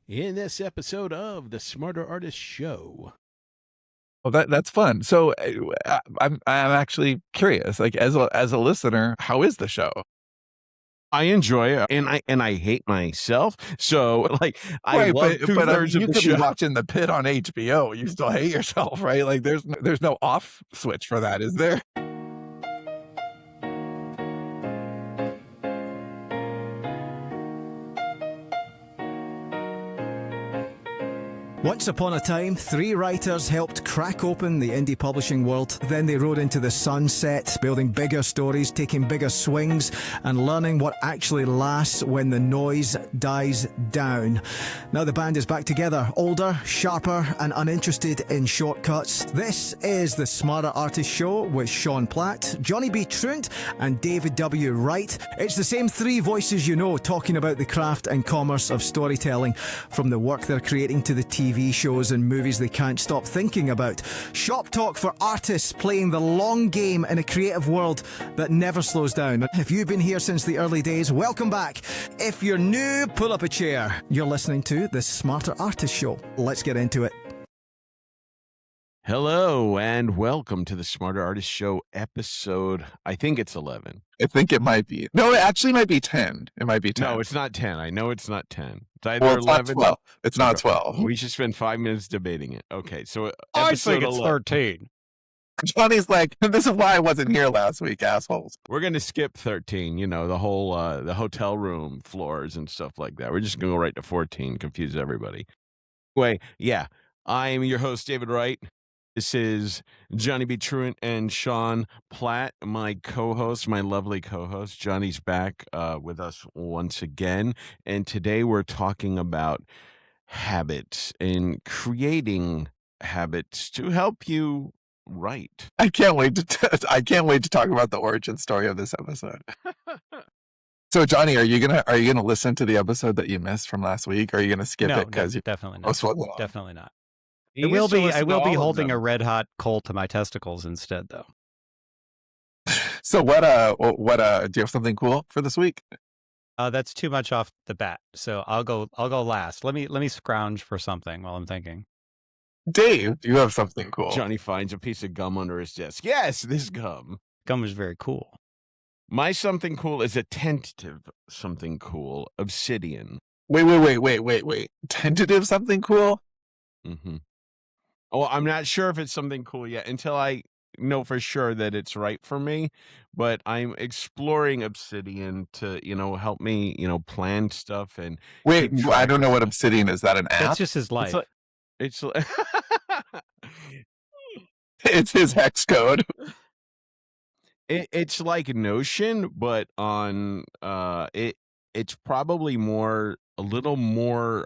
in this episode of the Smarter Artist Show. Well, that's fun. So I'm actually curious. Like as a listener, how is the show? I enjoy it, and I hate myself. So, like, I Right, love but I mean, 2/3 of you the could be show. watching The Pit on HBO. You still hate yourself, right? Like there's no off switch for that, is there? Once upon a time, 3 writers helped crack open the indie publishing world. Then they rode into the sunset, building bigger stories, taking bigger swings, and learning what actually lasts when the noise dies down. Now the band is back together, older, sharper, and uninterested in shortcuts. This is the Smarter Artist Show with Sean Platt, Johnny B. Truant, and David W. Wright. It's the same 3 voices you know talking about the craft and commerce of storytelling, from the work they're creating to the TV shows and movies they can't stop thinking about. Shop talk for artists playing the long game in a creative world that never slows down. If you've been here since the early days, welcome back. If you're new, pull up a chair. You're listening to the Smarter Artist Show. Let's get into it. Hello, and welcome to the Smarter Artist Show episode, I think it's 11. I think it might be. No, it actually might be 10. It might be 10. No, it's not 10. I know it's not 10. It's either Well, it's 11. not 12. It's not 12. We should spend 5 minutes debating it. Okay, so I episode think it's 11. 13. Johnny's like, this is why I wasn't here last week, assholes. We're going to skip 13, the whole the hotel room floors and stuff like that. We're just going to go right to 14, confuse everybody. Anyway, yeah, I'm your host, David Wright. This is Johnny B. Truant and Sean Platt, my co-host, my lovely co-host. Johnny's back with us once again, and today we're talking about habits and creating habits to help you write. I can't wait to talk about the origin story of this episode. So, Johnny, are you gonna listen to the episode that you missed from last week, or are you gonna skip it because you definitely not. so long? Definitely not. You I will get to be. listen I to will be all of holding them. a red hot coal to my testicles instead, though. So, what do you have something cool for this week? That's too much off the bat. So I'll go last. Let me scrounge for something while I'm thinking. Dave, do you have something cool? Johnny finds a piece of gum under his desk. Yes, this gum. Gum is very cool. My something cool is a tentative something cool. Obsidian. Wait. Tentative something cool? Mm-hmm. Oh, I'm not sure if it's something cool yet until I know for sure that it's right for me. But I'm exploring Obsidian to, help me, plan stuff and. Wait, keep I track don't know of what stuff. Obsidian is. That an app? That's just his life. It's It's his hex code. it's like Notion, but on it's probably a little more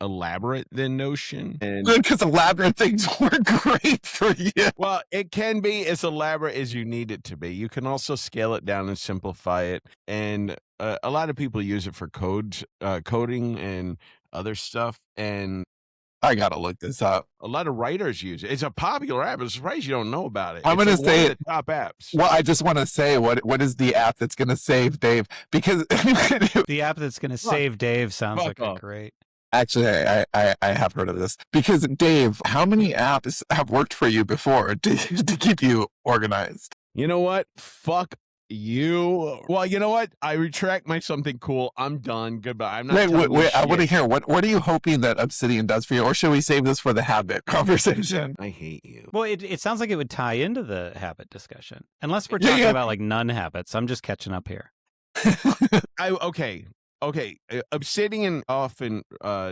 elaborate than Notion. And Good, because elaborate things work great for you. well, it can be as elaborate as you need it to be. You can also scale it down and simplify it. And a lot of people use it for coding and other stuff. And I gotta look this up. a lot of writers use it. It's a popular app. I'm surprised you don't know about it. I'm It's gonna one say of the top apps. Well, I just want to say what is the app that's gonna save Dave? Because The app that's going to save Dave sounds Fuck like a off. great. actually, I have heard of this. Because Dave, how many apps have worked for you before to keep you organized? You know what? Fuck you. Well, you know what? I retract my something cool. I'm done. Goodbye. I'm not. Wait. I want to hear what are you hoping that Obsidian does for you, or should we save this for the habit conversation? I hate you. Well, it sounds like it would tie into the habit discussion, unless we're Yeah, talking yeah. about like none habits. I'm just catching up here. Okay. Obsidian often.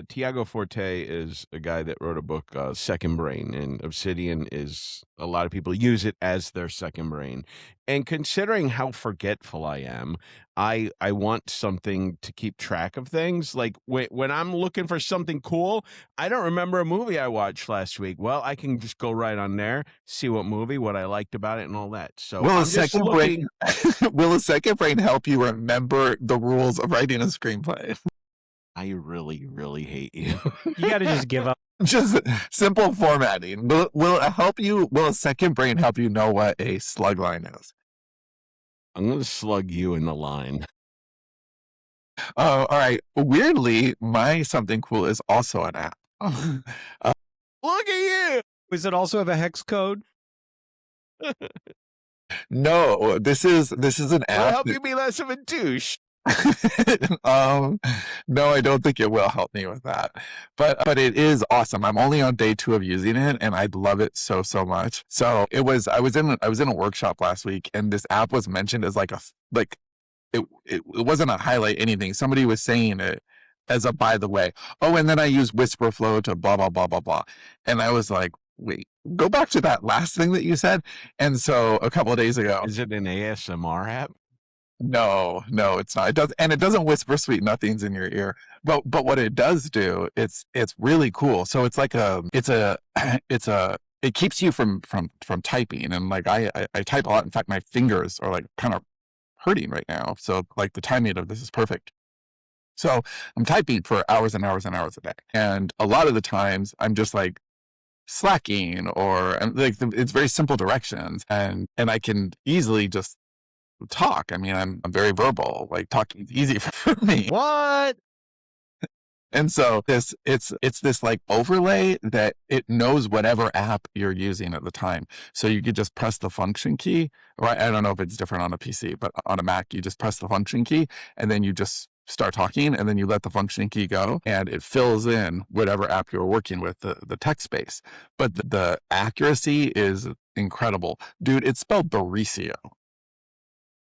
Tiago Forte is a guy that wrote a book, Second Brain, and Obsidian is a lot of people use it as their second brain. And considering how forgetful I am, I want something to keep track of things. Like when I'm looking for something cool, I don't remember a movie I watched last week. Well, I can just go right on there, see what movie, what I liked about it, and all that. So Will I'm a just second looking- brain will a second brain help you remember the rules of writing a screenplay? I really, really hate you. You got to just give up. Just simple formatting. Will it help you? Will a second brain help you know what a slug line is? I'm going to slug you in the line. Oh, all right. Weirdly, my something cool is also an app. Look at you. Does it also have a hex code? No, this is an Will app help that you be less of a douche. no, I don't think it will help me with that. But it is awesome. I'm only on day 2 of using it, and I love it so much. So I was in a workshop last week, and this app was mentioned as it wasn't a highlight anything. Somebody was saying it as a by the way. Oh, and then I use Wispr Flow to blah blah blah blah blah. And I was like, wait, go back to that last thing that you said. And so a couple of days ago, Is it an ASMR app? no, it's not. It doesn't whisper sweet nothings in your ear. But what it does do, it's really cool. So it's like it keeps you from typing. And like I type a lot. In fact, my fingers are like kind of hurting right now. So like the timing of this is perfect. So I'm typing for hours and hours and hours a day. And a lot of the times I'm just like slacking or like it's very simple directions, and I can easily just talk. I mean, I'm very verbal. Like talking is easy for me. What? And so it's this like overlay that it knows whatever app you're using at the time. So you could just press the function key, or I don't know if it's different on a PC, but on a Mac, you just press the function key and then you just start talking, and then you let the function key go, and it fills in whatever app you're working with, the text space. But the accuracy is incredible. Dude, it's spelled Mauricio.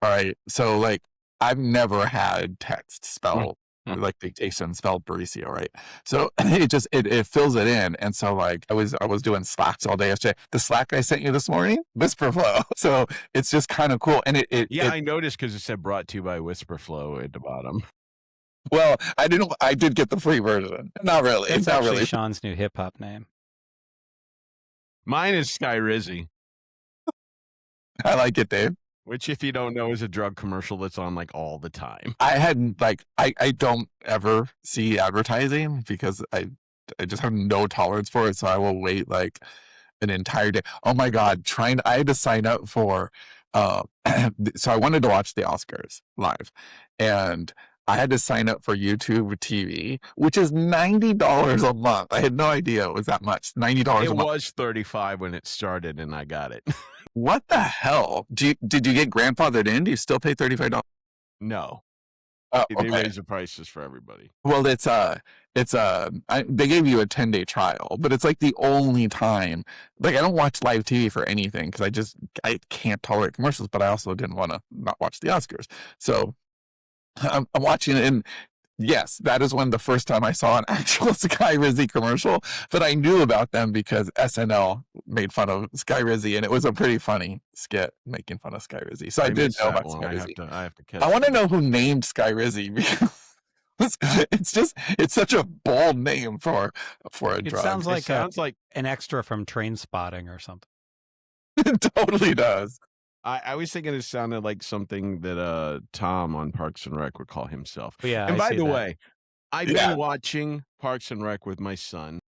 All right. So like I've never had text spelled like dictation spelled Mauricio, right? So it fills it in. And so like I was doing Slacks all day yesterday. The Slack I sent you this morning, Wispr Flow. So it's just kind of cool. And I noticed because it said brought to you by Wispr Flow at the bottom. Well, I did get the free version. Not really. It's It's not actually really. Sean's new hip hop name. Mine is Sky Rizzy, I like it, Dave. which if you don't know is a drug commercial that's on like all the time. I hadn't like I don't ever see advertising because I just have no tolerance for it. So I will wait like an entire day. Oh my God, I had to sign up for so I wanted to watch the Oscars live, and I had to sign up for YouTube TV, which is $90 a month. I had no idea it was that much. $90 It a month. was 35 when it started, and I got it. What the hell? Did you get grandfathered in? Do you still pay $35? No, Oh, they okay. raise the prices for everybody. Well, they gave you a 10-day trial, but it's like the only time. Like I don't watch live TV for anything because I can't tolerate commercials, but I also didn't want to not watch the Oscars. So I'm watching it, and yes, that is when the first time I saw an actual Sky Rizzy commercial. But I knew about them because SNL made fun of Sky Rizzy, and it was a pretty funny skit making fun of Sky Rizzy. So I did missed know that about one. Sky Rizzy. I have to catch. I want to know who named Sky Rizzy because it's such a bold name for a It drug. sounds like sounds like an extra from Train Spotting or something. It totally does. I was thinking it sounded like something that Tom on Parks and Rec would call himself. But yeah, And I by see the that. way, I've Yeah. been watching Parks and Rec with my son.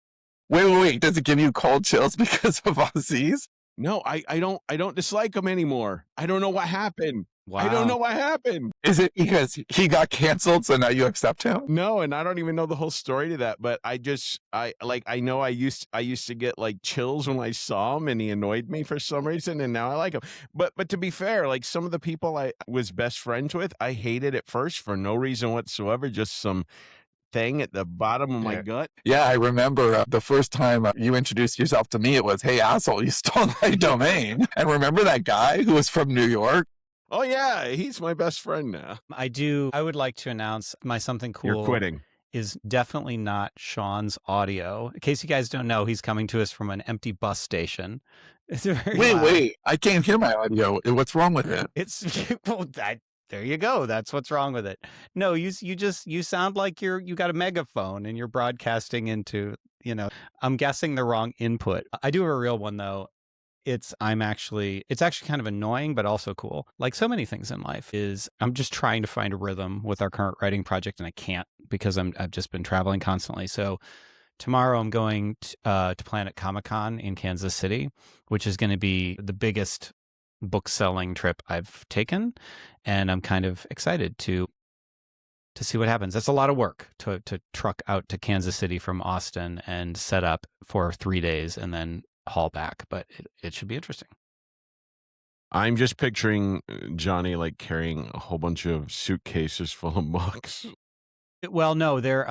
Wait. Does it give you cold chills because of Aussies? No, I don't dislike him anymore. I don't know what happened. Wow. I don't know what happened. Is it because he got canceled, so now you accept him? No, and I don't even know the whole story to that, but I know I used to get like chills when I saw him, and he annoyed me for some reason, and now I like him. But to be fair, like some of the people I was best friends with, I hated at first for no reason whatsoever, just some thing at the bottom of my gut. Yeah, I remember the first time you introduced yourself to me, it was, "Hey, asshole, you stole my domain." And remember that guy who was from New York? Oh yeah, he's my best friend now. I would like to announce my something cool. You're quitting. Is definitely not Sean's audio. In case you guys don't know, he's coming to us from an empty bus station. It's very loud. Wait, I can't hear my audio. What's wrong with it? It's well, there you go. That's what's wrong with it. No, you sound like you got a megaphone and you're broadcasting into, I'm guessing the wrong input. I do have a real one though. It's actually kind of annoying, but also cool. Like so many things in life I'm just trying to find a rhythm with our current writing project, and I can't because I've just been traveling constantly. So tomorrow I'm going to Planet Comic-Con in Kansas City, which is going to be the biggest book selling trip I've taken. And I'm kind of excited to to see what happens. That's a lot of work to truck out to Kansas City from Austin and set up for 3 days and then haul back. But it should be interesting. I'm just picturing Johnny like carrying a whole bunch of suitcases full of books. Well, no, they're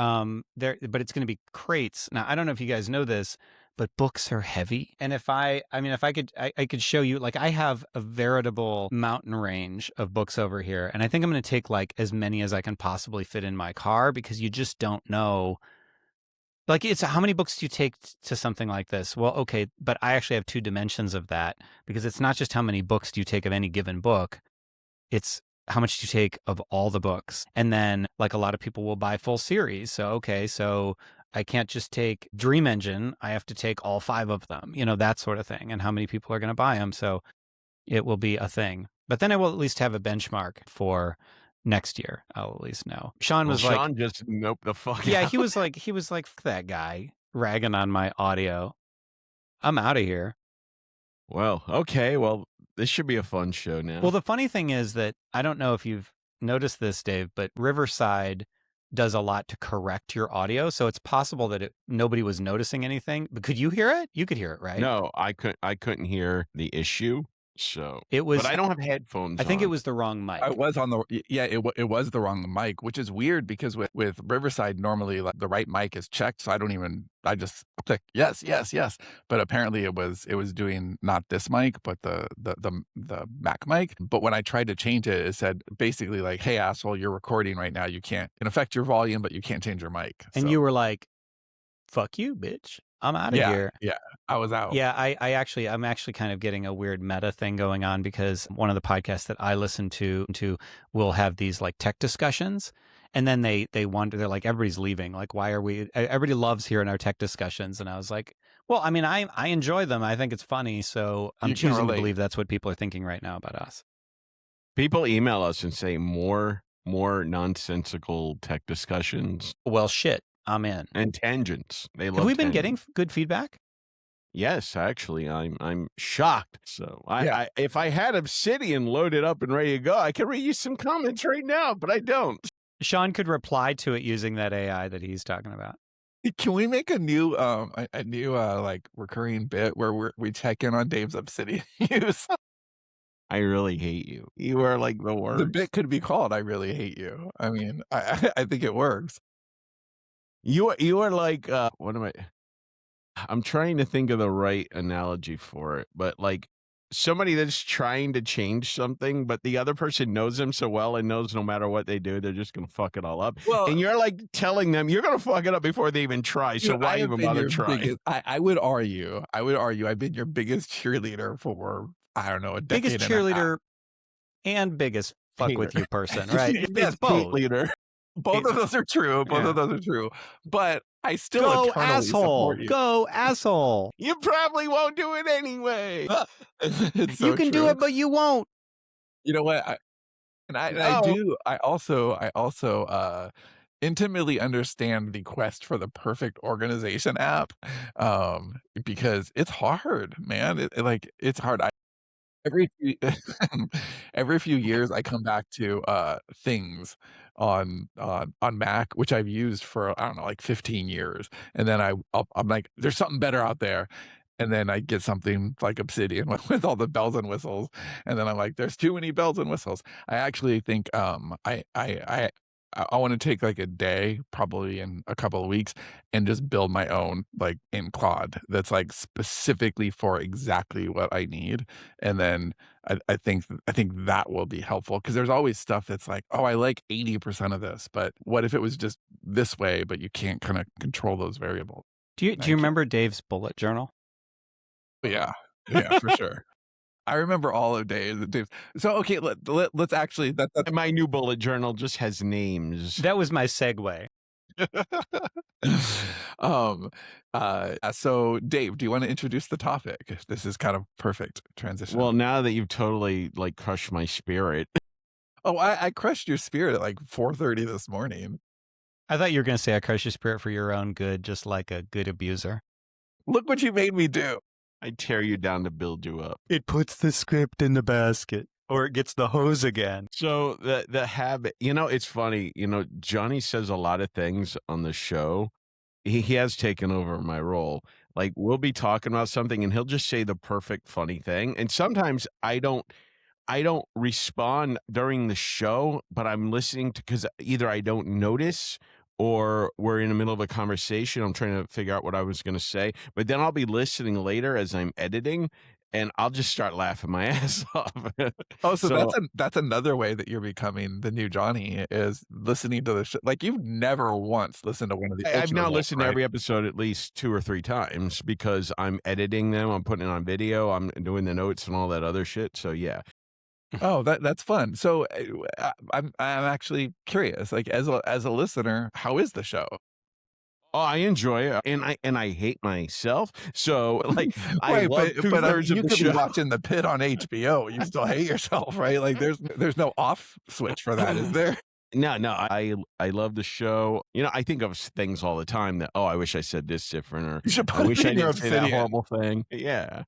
but it's going to be crates. Now, I don't know if you guys know this, but books are heavy. And if I could show you, like, I have a veritable mountain range of books over here. And I think I'm going to take like as many as I can possibly fit in my car, because you just don't know. Like, it's how many books do you take to something like this? Well, okay, but I actually have 2 dimensions of that, because it's not just how many books do you take of any given book. It's how much do you take of all the books? And then, like, a lot of people will buy full series. So, okay, so I can't just take Dream Engine. I have to take all 5 of them, that sort of thing. And how many people are going to buy them? So it will be a thing. But then I will at least have a benchmark for next year. I'll at least know. Sean was like, Sean just noped the fuck yeah, out. he was like, "Fuck that guy ragging on my audio. I'm out of here." Well, okay. Well, this should be a fun show now. Well, the funny thing is that I don't know if you've noticed this, Dave, but Riverside does a lot to correct your audio. So it's possible that nobody was noticing anything. But could you hear it? You could hear it, right? No, I couldn't hear the issue. So it was. But I don't have headphones. I think it was the wrong mic. I was on the it was the wrong mic, which is weird because with Riverside normally, like, the right mic is checked, so I just click yes. But apparently it was doing not this mic, but the Mac mic. But when I tried to change it, it said basically like, "Hey asshole, you're recording right now. You can affect your volume, but you can't change your mic." And you were like, "Fuck you, bitch. I'm out of here." Yeah, I was out. Yeah, I'm actually kind of getting a weird meta thing going on, because one of the podcasts that I listen to will have these like tech discussions, and then they wonder, they're like, everybody's leaving. Like, why are we? Everybody loves hearing our tech discussions, and I was like, well, I mean, I enjoy them. I think it's funny, so I'm choosing to believe that's what people are thinking right now about us. People email us and say more nonsensical tech discussions. Well, shit. I'm in. And tangents. Have we been getting good feedback? Yes, actually, I'm shocked. So if I had Obsidian loaded up and ready to go, I could read you some comments right now, but I don't. Sean could reply to it using that AI that he's talking about. Can we make a new like recurring bit where we check in on Dave's Obsidian use? I really hate you. You are like the worst. The bit could be called "I really hate you." I mean, I think it works. You are like what am I? I'm trying to think of the right analogy for it, but like somebody that's trying to change something, but the other person knows them so well and knows no matter what they do, they're just gonna fuck it all up. Well, and you're like telling them you're gonna fuck it up before they even try. So why even bother trying? I would argue I've been your biggest cheerleader for, I don't know, a decade. Biggest cheerleader and biggest fuck with you person, right? It's both. Leader. Both of those are true. Both of those are true. But I still go asshole. Go asshole. You probably won't do it anyway. It's you can do it, but you won't. You know what? I also intimately understand the quest for the perfect organization app, because it's hard, man. It's hard. Every few years I come back to things on Mac, which I've used for, I don't know, like 15 years, and then I'm like, there's something better out there, and then I get something like Obsidian with all the bells and whistles, and then I'm like, there's too many bells and whistles. I actually think I want to take like a day, probably in a couple of weeks, and just build my own, like, in Claude that's like specifically for exactly what I need. And then I think that will be helpful, because there's always stuff that's like, oh, I like 80% of this, but what if it was just this way, but you can't kind of control those variables. Do you remember Dave's bullet journal? Yeah, for sure. I remember all of Dave's. So, okay, let's actually... That's my new bullet journal just has names. That was my segue. So, Dave, do you want to introduce the topic? This is kind of perfect transition. Well, now that you've totally, like, crushed my spirit. Oh, I crushed your spirit at like 4:30 this morning. I thought you were going to say I crushed your spirit for your own good, just like a good abuser. Look what you made me do. I tear you down to build you up. It puts the script in the basket. Or it gets the hose again. So the habit, it's funny, Johnny says a lot of things on the show. He has taken over my role. Like, we'll be talking about something and he'll just say the perfect funny thing. And sometimes I don't respond during the show, but I'm listening to, because either I don't notice or we're in the middle of a conversation. I'm trying to figure out what I was going to say, but then I'll be listening later as I'm editing, and I'll just start laughing my ass off. Oh, so So that's another way that you're becoming the new Johnny is listening to the show. Like you've never once listened to one of the I've Ultra now Rolls, listened to right? every episode at least 2 or 3 times because I'm editing them. I'm putting it on video. I'm doing the notes and all that other shit. So yeah. Oh, that's fun. So I'm actually curious. Like as a listener, how is the show? Oh, I enjoy it, and I hate myself. So like, I Right, love but I 2/3 mean, of you the could be show. watching The Pit on HBO. You still hate yourself, right? Like there's no off switch for that, is there? No, I love the show. I think of things all the time that, oh, I wish I said this different, or You should I put wish it I in your didn't say that Obsidian. horrible thing. Yeah.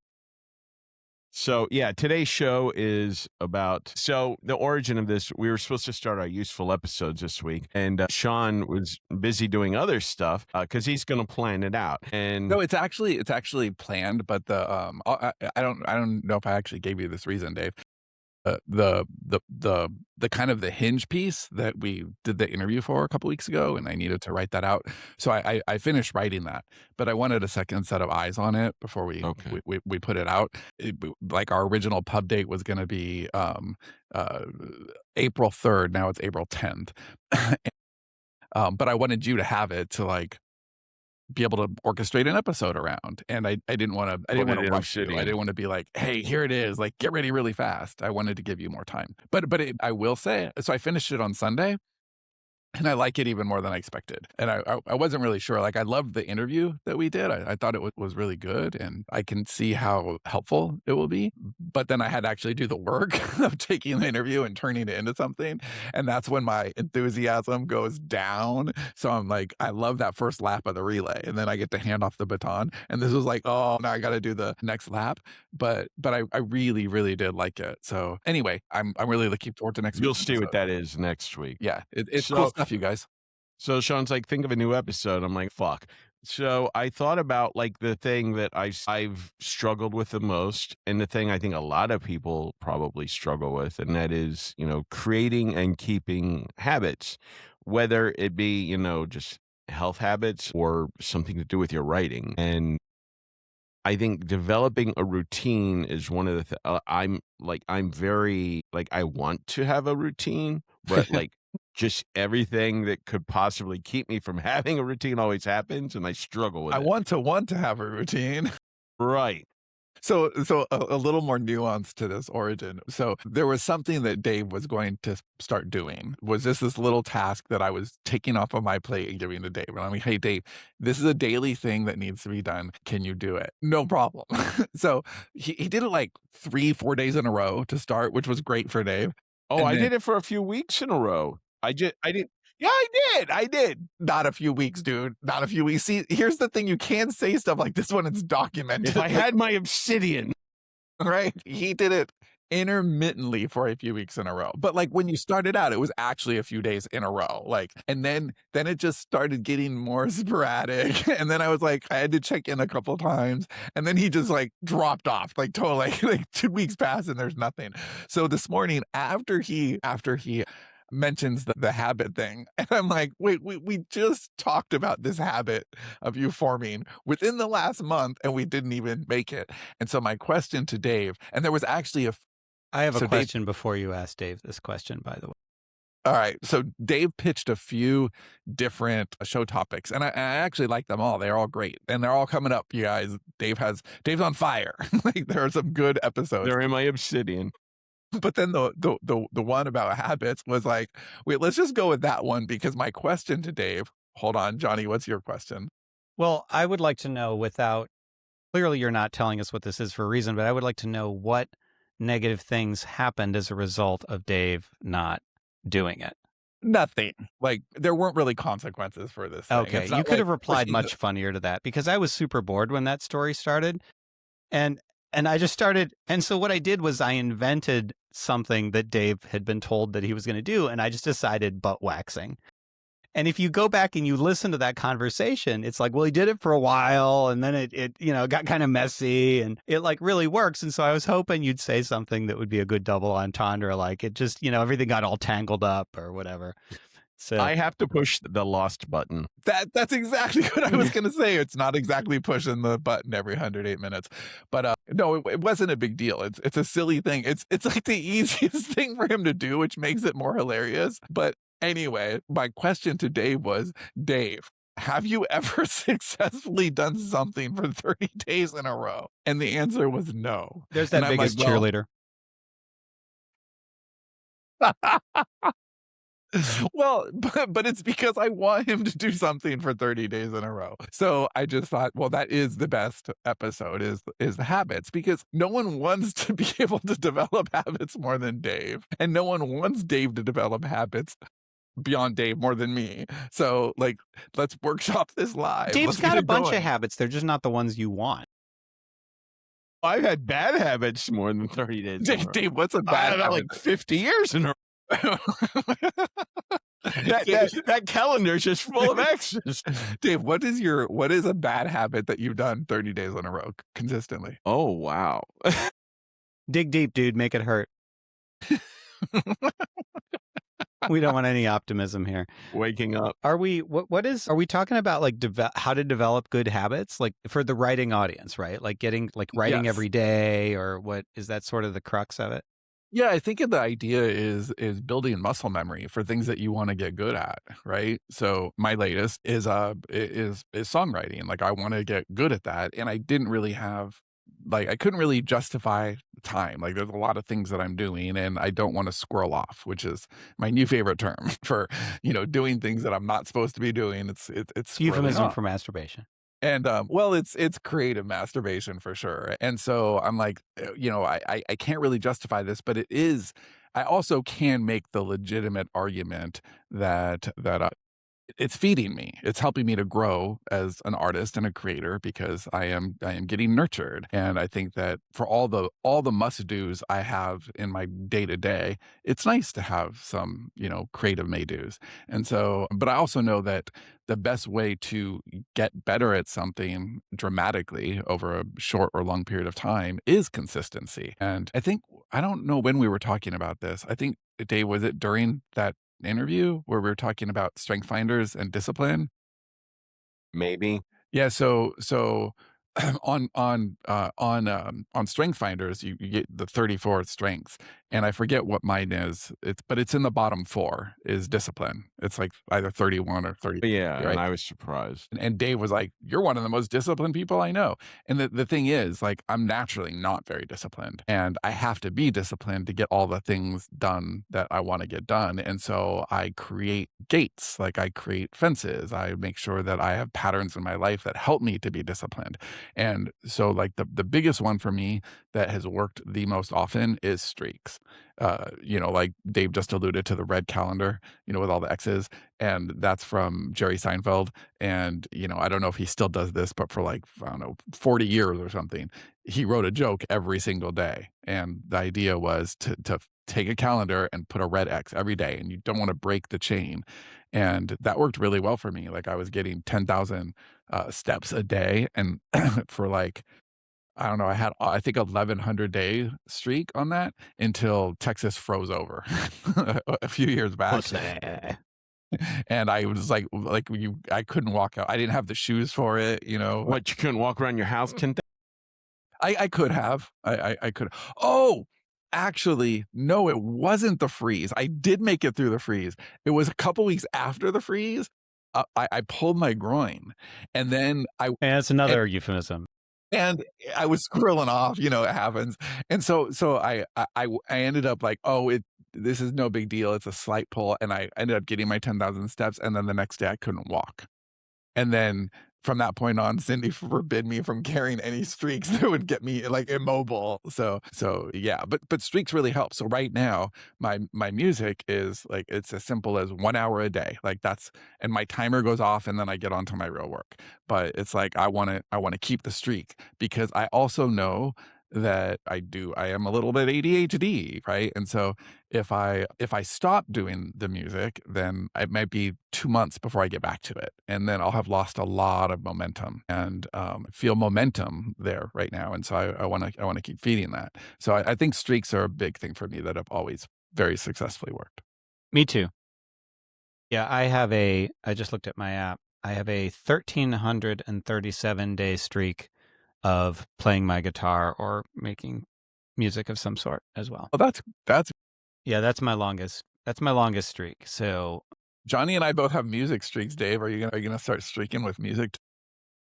So yeah, today's show is about the origin of this. We were supposed to start our useful episodes this week, and Sean was busy doing other stuff because he's going to plan it out. And No, it's actually planned, but I don't know if I actually gave you this reason, Dave. The kind of the hinge piece that we did the interview for a couple weeks ago, and I needed to write that out. So I finished writing that, but I wanted a second set of eyes on it before we okay, we put it out. Like our original pub date was going to be uh, April 3rd. Now it's April 10th. But I wanted you to have it to like be able to orchestrate an episode around. And I didn't want put it to in rush you. I Obsidian. didn't want to be like, hey, here it is. Like, get ready really fast. I wanted to give you more time. But I will say, so I finished it on Sunday. And I like it even more than I expected. And I wasn't really sure. Like, I loved the interview that we did. I thought it was really good, and I can see how helpful it will be. But then I had to actually do the work of taking the interview and turning it into something. And that's when my enthusiasm goes down. So I'm like, I love that first lap of the relay. And then I get to hand off the baton. And this was like, oh, now I got to do the next lap. But I really, really did like it. So anyway, I'm really looking forward to next week. You'll see what that is next week. Yeah, it's cool So stuff, you guys. So Sean's like, think of a new episode. I'm like, fuck. So I thought about like the thing that I've struggled with the most, and the thing I think a lot of people probably struggle with, and that is, creating and keeping habits, whether it be, just health habits or something to do with your writing. And I think developing a routine is one of the I'm very like, I want to have a routine, but like just everything that could possibly keep me from having a routine always happens, and I struggle with I it. want to have a routine. Right. So a little more nuance to this origin. So there was something that Dave was going to start doing. Was this little task that I was taking off of my plate and giving to Dave? And I'm like, hey Dave, this is a daily thing that needs to be done. Can you do it? No problem. So he did it like 3-4 days in a row to start, which was great for Dave. Oh, And I then did it for a few weeks in a row. I did. Yeah, I did. not a few weeks, dude. Not a few weeks. See, here's the thing. You can't say stuff like this when it's documented. If I had my Obsidian. Right? He did it intermittently for a few weeks in a row. But like when you started out, it was actually a few days in a row. Like, and then it just started getting more sporadic. And then I was like, I had to check in a couple times. And then he just like dropped off, like totally like 2 weeks passed and there's nothing. So this morning, after he mentions the habit thing, and I'm like, wait, we just talked about this habit of you forming within the last month and we didn't even make it. And so my question to Dave, and there was actually I have a So Dave- question before you ask Dave this question, by the way. all right, so Dave pitched a few different show topics, and I actually like them all. They're all great, and they're all coming up, you guys. Dave's on fire. Like there are some good episodes. They're in my Obsidian. But then the one about habits was like, wait, let's just go with that one, because my question to Dave, hold on, Johnny, what's your question? Well, I would like to know, without, clearly you're not telling us what this is for a reason, but I would like to know what negative things happened as a result of Dave not doing it. Nothing. Like there weren't really consequences for this thing. Okay, It's you not could like have replied pushing much funnier to that, because I was super bored when that story started. And I just started, and so what I did was I invented something that Dave had been told that he was going to do. And I just decided butt waxing. And if you go back and you listen to that conversation, it's like, well, he did it for a while and then it got kind of messy and it like really works. And so I was hoping you'd say something that would be a good double entendre, like it just, everything got all tangled up or whatever. So I have to push the lost button. That's exactly what I was going to say. It's not exactly pushing the button every 108 minutes, but no, it wasn't a big deal. It's a silly thing. It's like the easiest thing for him to do, which makes it more hilarious. But anyway, my question to Dave was, Dave, have you ever successfully done something for 30 days in a row? And the answer was no. There's that biggest cheerleader. Well, but it's because I want him to do something for 30 days in a row. So I just thought, well, that is the best episode is the habits, because no one wants to be able to develop habits more than Dave. And no one wants Dave to develop habits beyond Dave more than me. So like, let's workshop this live. Dave's Let's got get a it bunch going. of habits. They're just not the ones you want. I've had bad habits more than 30 days. Dave, what's a bad habit? Like 50 years in a row. that calendar's just full of X's. Dave, what is a bad habit that you've done 30 days in a row consistently? Oh, wow. Dig deep, dude. Make it hurt. We don't want any optimism here. Waking up. Are we talking about like how to develop good habits, like for the writing audience, right? Like writing Yes. every day, or what is that sort of the crux of it? Yeah, I think the idea is building muscle memory for things that you want to get good at, right? So my latest is songwriting. Like I want to get good at that, and I didn't really have I couldn't really justify the time. Like there's a lot of things that I'm doing, and I don't want to squirrel off, which is my new favorite term for doing things that I'm not supposed to be doing. It's Euphemism off. for masturbation. And well, it's creative masturbation for sure. And so I'm like, I can't really justify this, but it is. I also can make the legitimate argument that it's feeding me. It's helping me to grow as an artist and a creator, because I am getting nurtured. And I think that for all the must-dos I have in my day-to-day, it's nice to have some, creative may-dos. And so, but I also know that the best way to get better at something dramatically over a short or long period of time is consistency. And I don't know when we were talking about this. I think, Dave, was it during that interview where we were talking about strength finders and discipline? Maybe. Yeah, so on strength finders, you get the 34 strengths, and I forget what mine is. But it's in the bottom 4 is discipline. It's like either 31 or 30. Yeah, right? and I was surprised. And Dave was like, "You're one of the most disciplined people I know." And the thing is, like, I'm naturally not very disciplined, and I have to be disciplined to get all the things done that I want to get done. And so I create gates, like I create fences. I make sure that I have patterns in my life that help me to be disciplined. And so like the biggest one for me that has worked the most often is streaks. Like Dave just alluded to the red calendar, with all the X's, and that's from Jerry Seinfeld. And, I don't know if he still does this, but for like, I don't know, 40 years or something, he wrote a joke every single day. And the idea was to take a calendar and put a red X every day, and you don't want to break the chain. And that worked really well for me. Like I was getting 10,000 steps a day, and for like, I don't know, I had, I think, 1,100 day streak on that until Texas froze over a few years back. And I was like I couldn't walk out. I didn't have the shoes for it, What, you couldn't walk around your house 10 I could have. I could. Oh, actually, no, it wasn't the freeze. I did make it through the freeze. It was a couple weeks after the freeze. I pulled my groin, and then And that's another euphemism. and I was squirreling off. It happens. And so I ended up like, this is no big deal. It's a slight pull, and I ended up getting my 10,000 steps. And then the next day, I couldn't walk. And then from that point on, Cindy forbid me from carrying any streaks that would get me like immobile. So yeah, but streaks really help. So right now, my music is like, it's as simple as 1 hour a day. Like and my timer goes off, and then I get onto my real work. But it's like, I want to keep the streak, because I also know that I am a little bit ADHD, right? And so if I stop doing the music, then it might be 2 months before I get back to it, and then I'll have lost a lot of momentum and, feel momentum there right now, and so I wanna keep feeding that. So I think streaks are a big thing for me that have always very successfully worked. Me too. Yeah, I just looked at my app. I have a 1,337-day streak of playing my guitar or making music of some sort as well. Well, that's Yeah, that's my longest streak. So, Johnny and I both have music streaks, Dave. Are you gonna start streaking with music?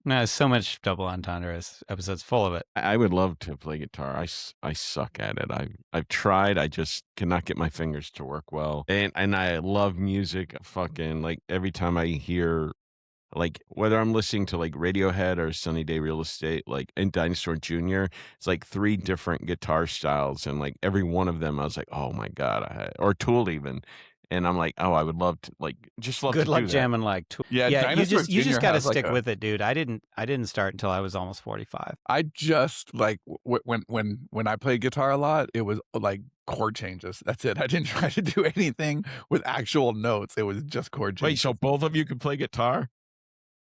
no, so much double entendre. This episode's full of it. I would love to play guitar. I suck at it. I've tried. I just cannot get my fingers to work well. And I love music. Fucking like every time I hear like whether I'm listening to like Radiohead or Sunny Day Real Estate, like and Dinosaur Jr., it's like 3 different guitar styles, and like every one of them, I was like, oh my god, or Tool even, and I'm like, oh, I would love to like just love Good to luck do that. jamming like Yeah, yeah. Dinosaur You just Jr. got to has, like, stick a with it, dude. I didn't start until I was almost 45. I just like when I played guitar a lot, it was like chord changes. That's it. I didn't try to do anything with actual notes. It was just chord Wait, changes. so both of you could play guitar?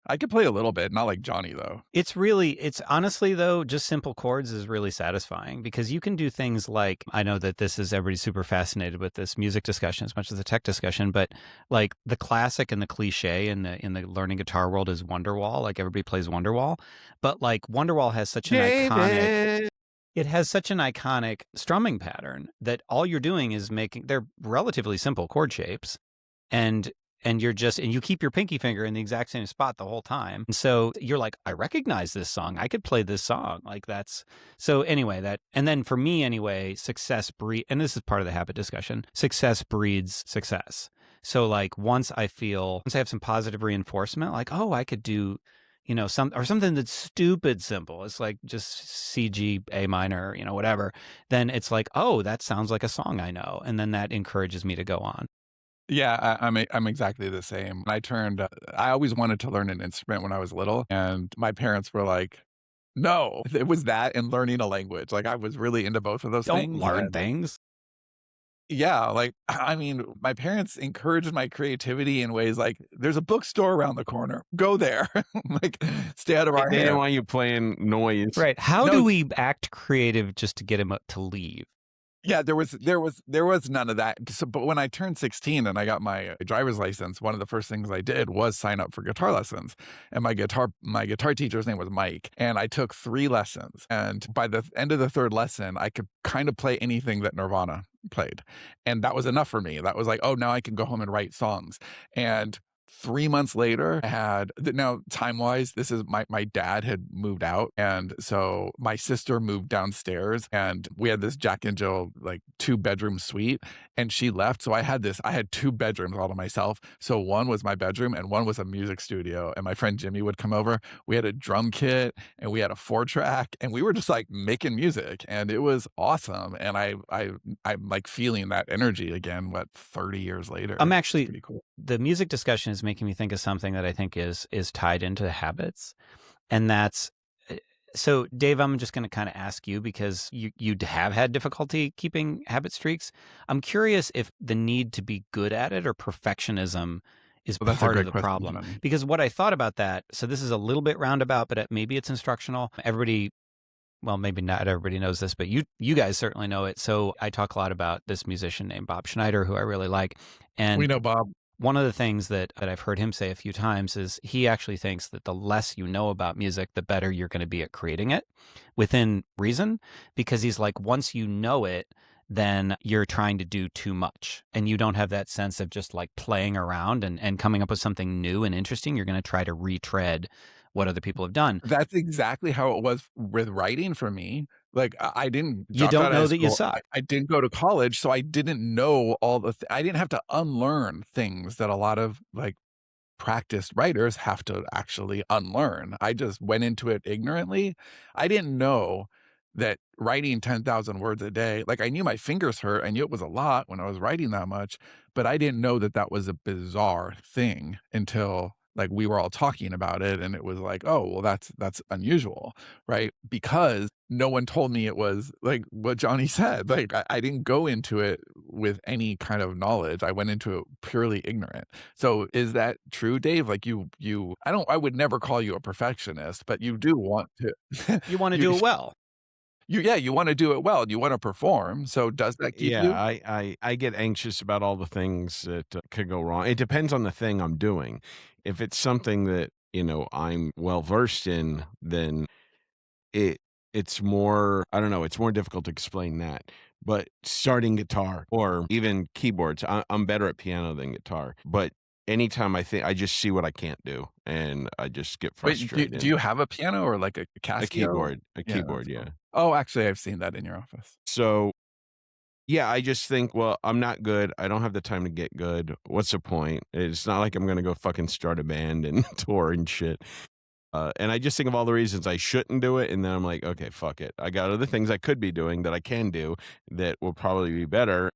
I could play a little bit, not like Johnny though. It's honestly though, just simple chords is really satisfying because you can do things like, I know that this is everybody's super fascinated with this music discussion as much as the tech discussion, but like the classic and the cliche in the learning guitar world is Wonderwall. Like everybody plays Wonderwall, but like Wonderwall has such an iconic. It has such an iconic strumming pattern that all you're doing is they're relatively simple chord shapes, and you keep your pinky finger in the exact same spot the whole time. And so you're like, I recognize this song. I could play this song. Like that's so anyway, and then for me anyway, and this is part of the habit discussion, success breeds success. So like once I have some positive reinforcement, like, oh, I could do, something that's stupid simple. It's like just CG A minor, whatever. Then it's like, oh, that sounds like a song I know. And then that encourages me to go on. Yeah, I'm exactly the same. I always wanted to learn an instrument when I was little, and my parents were like, "No." It was that and learning a language. Like, I was really into both of those Don't things, learn and things. yeah, like, I mean, my parents encouraged my creativity in ways like, "There's a bookstore around the corner. Go there." Like, "Stay out of our They didn't hair." want you playing noise. Right. How No, do we act creative just to get him to leave? yeah, there was none of that. So, but when I turned 16 and I got my driver's license, one of the first things I did was sign up for guitar lessons. And my guitar teacher's name was Mike, and I took 3 lessons. And by the end of the 3rd lesson, I could kind of play anything that Nirvana played. And that was enough for me. That was like, "Oh, now I can go home and write songs." And 3 months later, I had now time-wise, this is my dad had moved out, and so my sister moved downstairs, and we had this Jack and Jill, like, 2-bedroom suite, and she left, so I had 2 bedrooms all to myself. So one was my bedroom, and one was a music studio, and my friend Jimmy would come over. We had a drum kit, and we had a 4-track, and we were just, like, making music, and it was awesome, and I'm, like, feeling that energy again, 30 years later. I'm It's actually pretty cool. The music discussion is making me think of something that I think is tied into the habits, and that's so Dave, I'm just going to kind of ask you because you have had difficulty keeping habit streaks. I'm curious if the need to be good at it or perfectionism is Well, that's a part of great the question, problem. Johnny. Because what I thought about that, so this is a little bit roundabout, but maybe it's instructional. Well, maybe not everybody knows this, but you guys certainly know it. So I talk a lot about this musician named Bob Schneider, who I really like. And We know Bob. one of the things that I've heard him say a few times is he actually thinks that the less you know about music, the better you're going to be at creating it within reason. Because he's like, once you know it, then you're trying to do too much and you don't have that sense of just like playing around and coming up with something new and interesting. You're going to try to retread what other people have done. That's exactly how it was with writing for me. Like, I didn't You drop don't out know of that you school. suck. I didn't go to college, so I didn't know I didn't have to unlearn things that a lot of, like, practiced writers have to actually unlearn. I just went into it ignorantly. I didn't know that writing 10,000 words a day, like, I knew my fingers hurt. I knew it was a lot when I was writing that much, but I didn't know that that was a bizarre thing until like we were all talking about it and it was like, oh, well, that's unusual, right? Because no one told me it was like what Johnny said. Like I didn't go into it with any kind of knowledge. I went into it purely ignorant. So is that true, Dave? Like I would never call you a perfectionist, but you do want to You want to you do it well. you want to do it well. You want to perform. So does that keep Yeah, you? I get anxious about all the things that could go wrong. It depends on the thing I'm doing. If it's something that, I'm well versed in, then it it's more, I don't know, it's more difficult to explain that. But starting guitar or even keyboards, I'm better at piano than guitar. But anytime I just see what I can't do, and I just get Wait, do frustrated. you have a piano or like a Casio? A Yeah, keyboard, that's yeah. cool. Oh, actually, I've seen that in your office. So yeah, I just think, well, I'm not good. I don't have the time to get good. What's the point? It's not like I'm gonna go fucking start a band and tour and shit. And I just think of all the reasons I shouldn't do it, and then I'm like, okay, fuck it. I got other things I could be doing that I can do that will probably be better.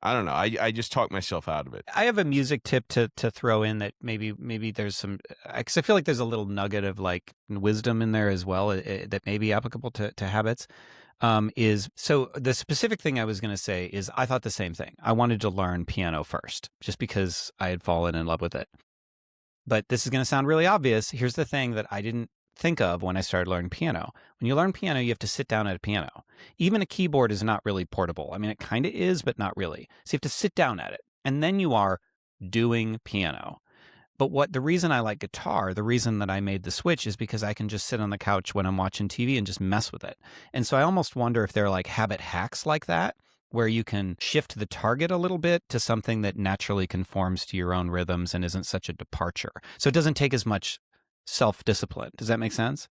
I don't know. I just talk myself out of it. I have a music tip to throw in that maybe there's some, because I feel like there's a little nugget of like wisdom in there as well, that may be applicable to habits. Is so the specific thing I was going to say is I thought the same thing. I wanted to learn piano first just because I had fallen in love with it. But this is going to sound really obvious. Here's the thing that I didn't think of when I started learning piano. When you learn piano, you have to sit down at a piano. Even a keyboard is not really portable. I mean, it kind of is, but not really. So you have to sit down at it. And then you are doing piano. But the reason I like guitar, the reason that I made the switch is because I can just sit on the couch when I'm watching TV and just mess with it. And so I almost wonder if there are like habit hacks like that, where you can shift the target a little bit to something that naturally conforms to your own rhythms and isn't such a departure. So it doesn't take as much self-discipline. Does that make sense?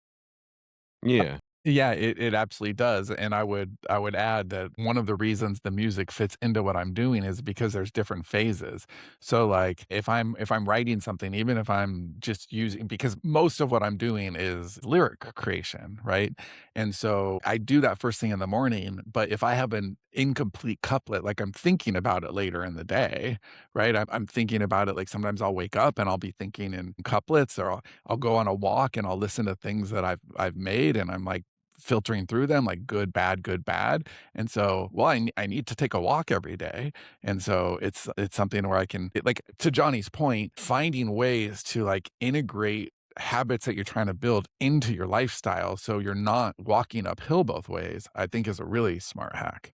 Yeah. Yeah, it absolutely does, and I would add that one of the reasons the music fits into what I'm doing is because there's different phases. So, like, if I'm writing something, even if I'm just using because most of what I'm doing is lyric creation, right? And so I do that first thing in the morning, but if I have an incomplete couplet, like I'm thinking about it later in the day, right? I'm thinking about it like sometimes I'll wake up and I'll be thinking in couplets, or I'll go on a walk and I'll listen to things that I've made, and I'm like filtering through them like good, bad, good, bad. And so, well, I need to take a walk every day. And so it's something where I can like to Johnny's point, finding ways to like integrate habits that you're trying to build into your lifestyle so you're not walking uphill both ways, I think is a really smart hack.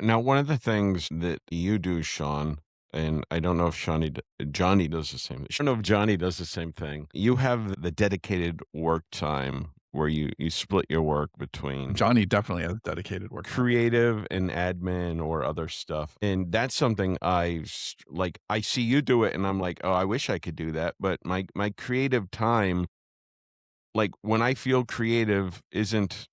Now, one of the things that you do, Sean, and I don't know if Johnny does the same. I don't know if Johnny does the same thing. You have the dedicated work time where you split your work between Johnny definitely has dedicated work time. creative and admin or other stuff, and that's something like. I see you do it, and I'm like, oh, I wish I could do that, but my creative time, like when I feel creative, isn't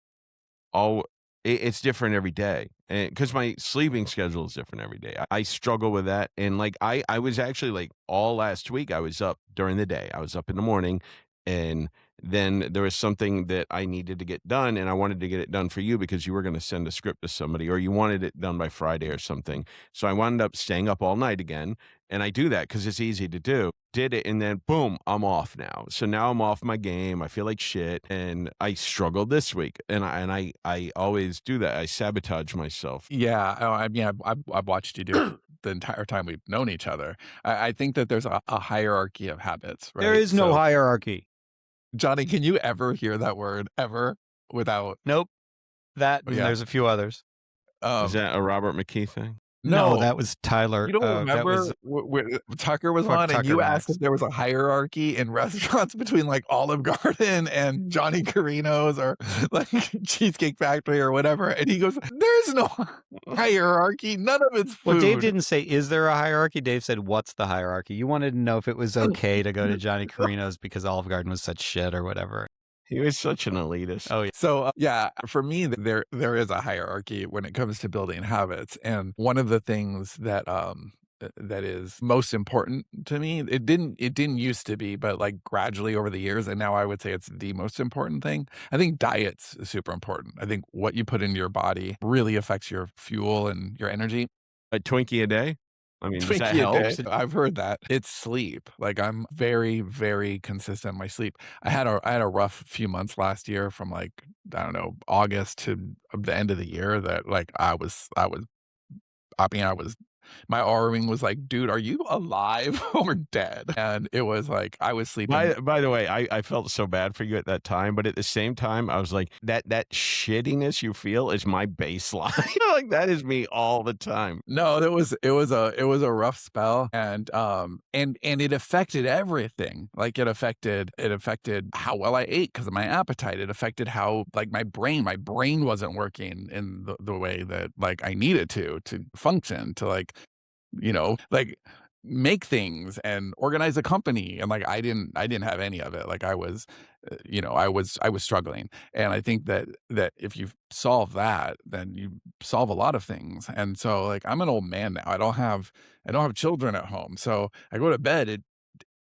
all it's different every day, and because my sleeping schedule is different every day. I struggle with that, and, like, I was actually, like, all last week, I was up during the day. I was up in the morning, and then there was something that I needed to get done, and I wanted to get it done for you because you were gonna send a script to somebody, or you wanted it done by Friday or something. So I wound up staying up all night again, and I do that because it's easy to do. Did it, and then boom, I'm off now. So now I'm off my game. I feel like shit, and I struggled this week, and I always do that. I sabotage myself. Yeah, oh, I mean, I've watched you do it the entire time we've known each other. I think that there's a hierarchy of habits, There right? is no So, hierarchy. Johnny, can you ever hear that word ever without Nope. That and yeah, there's a few others. Is um, that a Robert McKee thing? No, no. that was Tyler. You don't That remember was Tucker was fuck on and Tucker you asked next. if there was a hierarchy in restaurants between like Olive Garden and Johnny Carino's or like Cheesecake Factory or whatever, and he goes, "There's no hierarchy. None of it's Well, Dave food." didn't say, is there a hierarchy? Dave said, what's the hierarchy? You wanted to know if it was okay to go to Johnny Carino's because Olive Garden was such shit or whatever. He was such an elitist. Oh, yeah. So, yeah, for me, there is a hierarchy when it comes to building habits, and one of the things that that is most important to me, it didn't used to be, but like gradually over the years, and now I would say it's the most important thing. I think diet's super important. I think what you put into your body really affects your fuel and your energy. A Twinkie a day? I mean, does that Twinkie a help? day. I've heard that. It's sleep. Like, I'm very, very consistent in my sleep. I had a rough few months last year from, like, I don't know, August to the end of the year that, like, I was my R-ing was like, "Dude, are you alive or dead?" And it was like, I was sleeping. By the way, I felt so bad for you at that time, but at the same time, I was like, that shittiness you feel is my baseline. Like, that is me all the time. No, it was a rough spell, and it affected everything. Like, it affected how well I ate because of my appetite. It affected how, like, my brain wasn't working in the way that, like, I needed to function, to, like, like, make things and organize a company, and, like, I didn't have any of it. Like, I was struggling, and I think that if you solve that, then you solve a lot of things. And so, like, I'm an old man now. I don't have children at home, so I go to bed at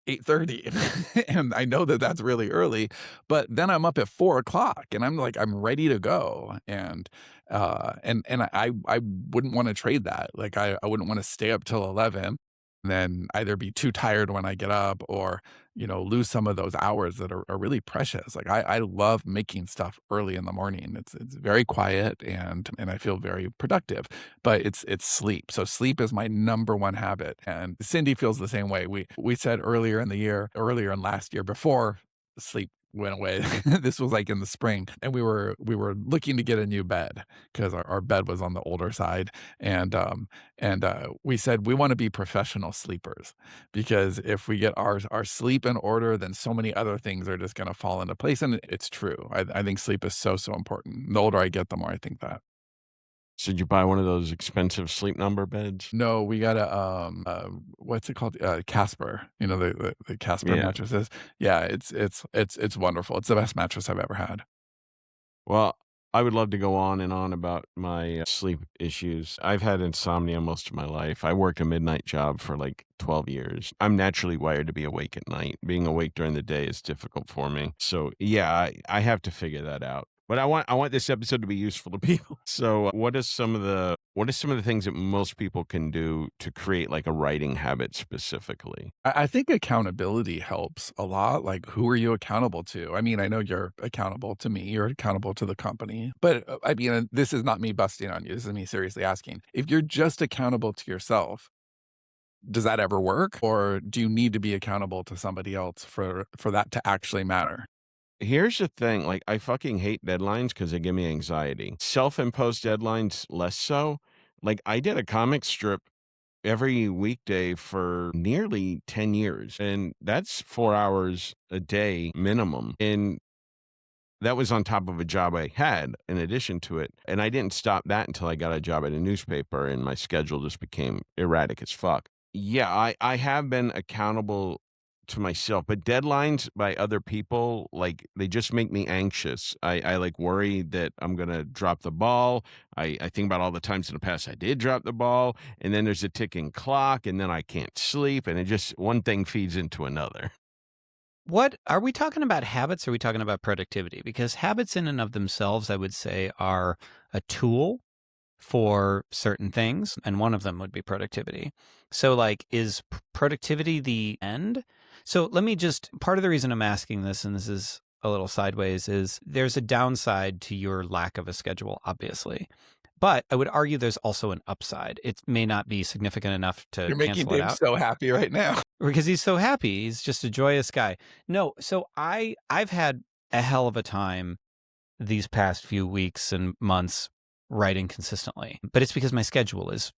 8:30, and I know that that's really early, but then I'm up at 4 o'clock, and I'm like, I'm ready to go, and I wouldn't wanna trade that. Like, I wouldn't wanna stay up till 11, and then either be too tired when I get up or, lose some of those hours that are really precious. Like, I love making stuff early in the morning. It's very quiet, and I feel very productive, but it's sleep. So sleep is my number one habit, and Cindy feels the same way. We said earlier in last year, before sleep went away, this was like in the spring, and we were looking to get a new bed because our bed was on the older side, and we said we want to be professional sleepers, because if we get our sleep in order, then so many other things are just going to fall into place. And it's true. I think sleep is so, so important. The older I get, the more I think that. So did you buy one of those expensive Sleep Number beds? No, we got what's it called? Casper. The Casper Yeah. mattresses. Yeah, it's wonderful. It's the best mattress I've ever had. Well, I would love to go on and on about my sleep issues. I've had insomnia most of my life. I worked a midnight job for like 12 years. I'm naturally wired to be awake at night. Being awake during the day is difficult for me. So, yeah, I have to figure that out. But I want this episode to be useful to people. So, what are some of the things that most people can do to create like a writing habit specifically? I think accountability helps a lot. Like, who are you accountable to? I mean, I know you're accountable to me, you're accountable to the company, but I mean, this is not me busting on you. This is me seriously asking. If you're just accountable to yourself, does that ever work? Or do you need to be accountable to somebody else for that to actually matter? Here's the thing, like, I fucking hate deadlines because they give me anxiety. Self-imposed deadlines, less so. Like, I did a comic strip every weekday for nearly 10 years, and that's 4 hours a day minimum, and that was on top of a job I had in addition to it, and I didn't stop that until I got a job at a newspaper, and my schedule just became erratic as fuck. Yeah, I have been accountable to myself, but deadlines by other people, like, they just make me anxious. I like, worry that I'm gonna drop the ball. I think about all the times in the past I did drop the ball, and then there's a ticking clock, and then I can't sleep, and it just one thing feeds into another. What are we talking about, habits, or are we talking about productivity? Because habits in and of themselves, I would say, are a tool for certain things, and one of them would be productivity. So, like, is productivity the end? So let me just, part of the reason I'm asking this, and this is a little sideways, is there's a downside to your lack of a schedule, obviously. But I would argue there's also an upside. It may not be significant enough to You're making cancel it Dave out so happy right now. because he's so happy. He's just a joyous guy. No, so I've had a hell of a time these past few weeks and months writing consistently, but it's because my schedule is